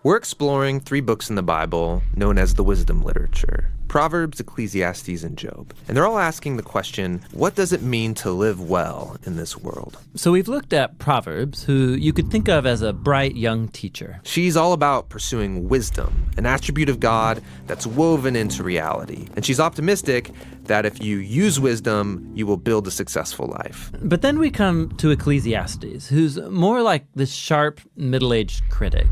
We're exploring 3 books in the Bible known as the wisdom literature: Proverbs, Ecclesiastes, and Job. And they're all asking the question, what does it mean to live well in this world? So we've looked at Proverbs, who you could think of as a bright young teacher. She's all about pursuing wisdom, an attribute of God that's woven into reality. And she's optimistic that if you use wisdom, you will build a successful life. But then we come to Ecclesiastes, who's more like this sharp, middle-aged critic.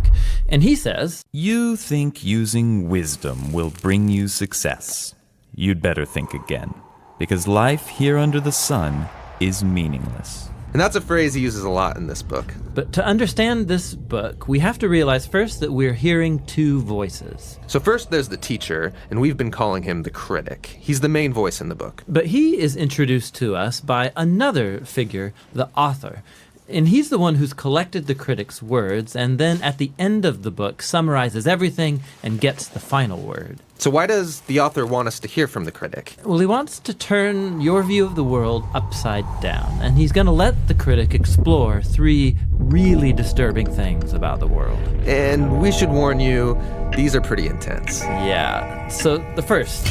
And he says, "You think using wisdom will bring you success. You'd better think again, because life here under the sun is meaningless." And that's a phrase he uses a lot in this book. But to understand this book, we have to realize first that we're hearing 2 voices. So first there's the teacher, and we've been calling him the critic. He's the main voice in the book. But he is introduced to us by another figure, the author. And he's the one who's collected the critic's words, and then at the end of the book summarizes everything and gets the final word. So why does the author want us to hear from the critic? Well, he wants to turn your view of the world upside down, and he's going to let the critic explore 3 really disturbing things about the world. And we should warn you, these are pretty intense. Yeah, so the first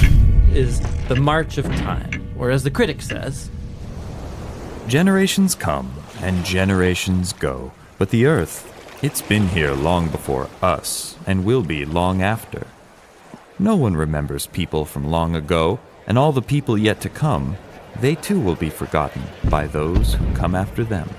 is the march of time, or as the critic says, Generations come and generations go, but the earth, it's been here long before us and will be long after. No one remembers people from long ago, and all the people yet to come, they too will be forgotten by those who come after them.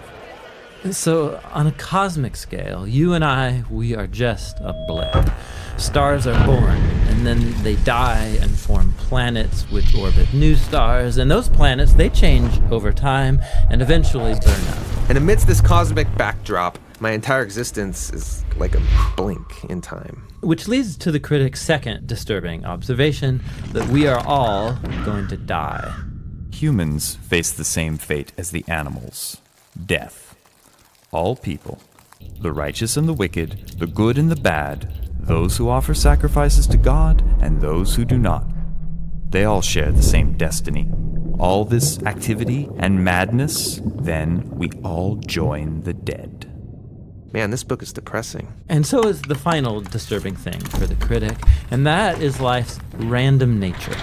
So on a cosmic scale, you and I, we are just a blip. Stars are born, and then they die and form planets which orbit new stars, and those planets, they change over time and eventually burn up. And amidst this cosmic backdrop, my entire existence is like a blink in time. Which leads to the critic's second disturbing observation, that we are all going to die. Humans face the same fate as the animals: death. All people, the righteous and the wicked, the good and the bad, those who offer sacrifices to God and those who do not, they all share the same destiny. All this activity and madness, then we all join the dead. Man, this book is depressing. And so is the final disturbing thing for the critic, and that is life's random nature.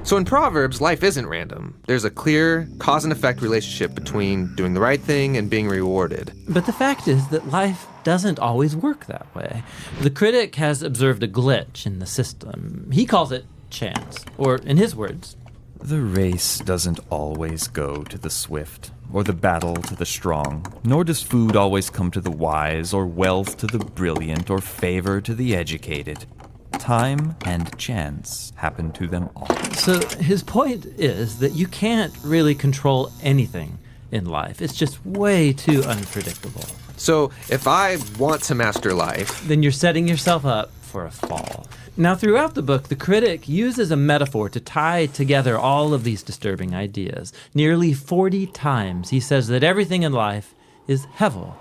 So in Proverbs, life isn't random. There's a clear cause and effect relationship between doing the right thing and being rewarded. But the fact is that life doesn't always work that way. The critic has observed a glitch in the system. He calls it chance, or in his words, The race doesn't always go to the swift, or the battle to the strong, nor does food always come to the wise, or wealth to the brilliant, or favor to the educated. Time and chance happen to them all. So his point is that you can't really control anything in life. It's just way too unpredictable. So if I want to master life, Then you're setting yourself up for a fall. Now, throughout the book, the critic uses a metaphor to tie together all of these disturbing ideas. Nearly 40 times he says that everything in life is hevel.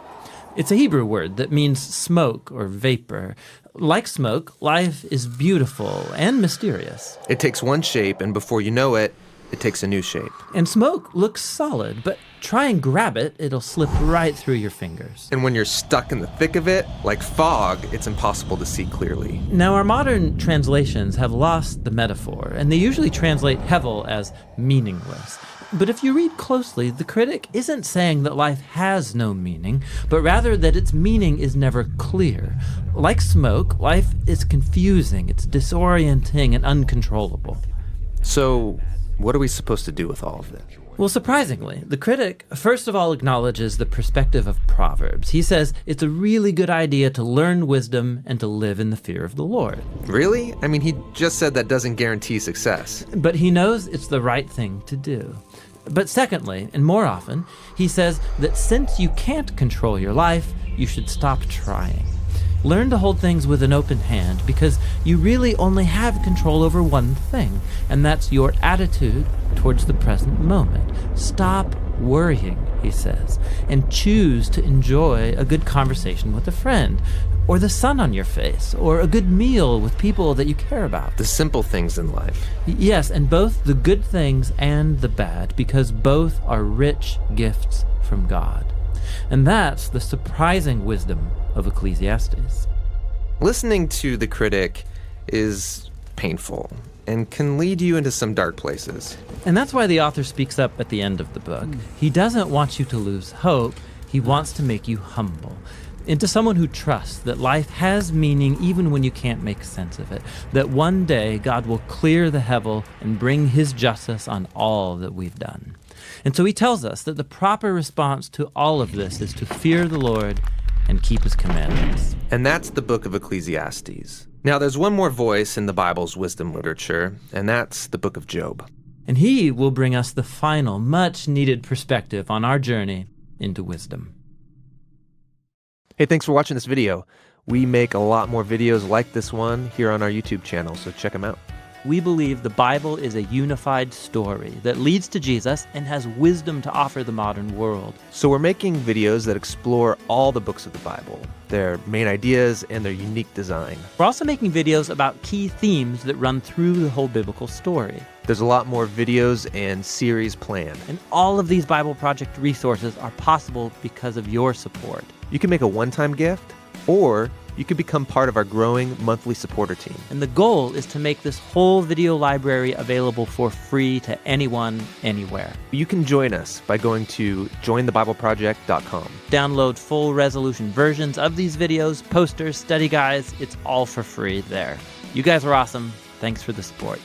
It's a Hebrew word that means smoke or vapor. Like smoke, life is beautiful and mysterious. it takes one shape, and before you know it, it takes a new shape. And smoke looks solid, but try and grab it, it'll slip right through your fingers. And when you're stuck in the thick of it, like fog, it's impossible to see clearly. Now, our modern translations have lost the metaphor, and they usually translate hevel as meaningless. But if you read closely, the critic isn't saying that life has no meaning, but rather that its meaning is never clear. Like smoke, life is confusing, it's disorienting and uncontrollable. So what are we supposed to do with all of it? Well, surprisingly, the critic first of all acknowledges the perspective of Proverbs. He says it's a really good idea to learn wisdom and to live in the fear of the Lord. Really? I mean, he just said that doesn't guarantee success. But he knows it's the right thing to do. But secondly, and more often, he says that since you can't control your life, you should stop trying. Learn to hold things with an open hand, because you really only have control over one thing, and that's your attitude towards the present moment. Stop worrying, he says, and choose to enjoy a good conversation with a friend, or the sun on your face, or a good meal with people that you care about. The simple things in life. Yes, and both the good things and the bad, because both are rich gifts from God. And that's the surprising wisdom of Ecclesiastes. Listening to the critic is painful and can lead you into some dark places. And that's why the author speaks up at the end of the book. He doesn't want you to lose hope. He wants to make you humble into someone who trusts that life has meaning even when you can't make sense of it, that one day God will clear the hevel and bring his justice on all that we've done. And so he tells us that the proper response to all of this is to fear the Lord and keep his commandments. And that's the book of Ecclesiastes. Now, there's one more voice in the Bible's wisdom literature, and that's the book of Job. And he will bring us the final, much-needed perspective on our journey into wisdom. Hey, thanks for watching this video. We make a lot more videos like this one here on our YouTube channel, so check them out. We believe the Bible is a unified story that leads to Jesus and has wisdom to offer the modern world. So we're making videos that explore all the books of the Bible, their main ideas and their unique design. We're also making videos about key themes that run through the whole biblical story. There's a lot more videos and series planned. And all of these Bible Project resources are possible because of your support. You can make a one-time gift, or you can become part of our growing monthly supporter team. And the goal is to make this whole video library available for free to anyone, anywhere. You can join us by going to jointhebibleproject.com. Download full resolution versions of these videos, posters, study guides. It's all for free there. You guys are awesome. Thanks for the support.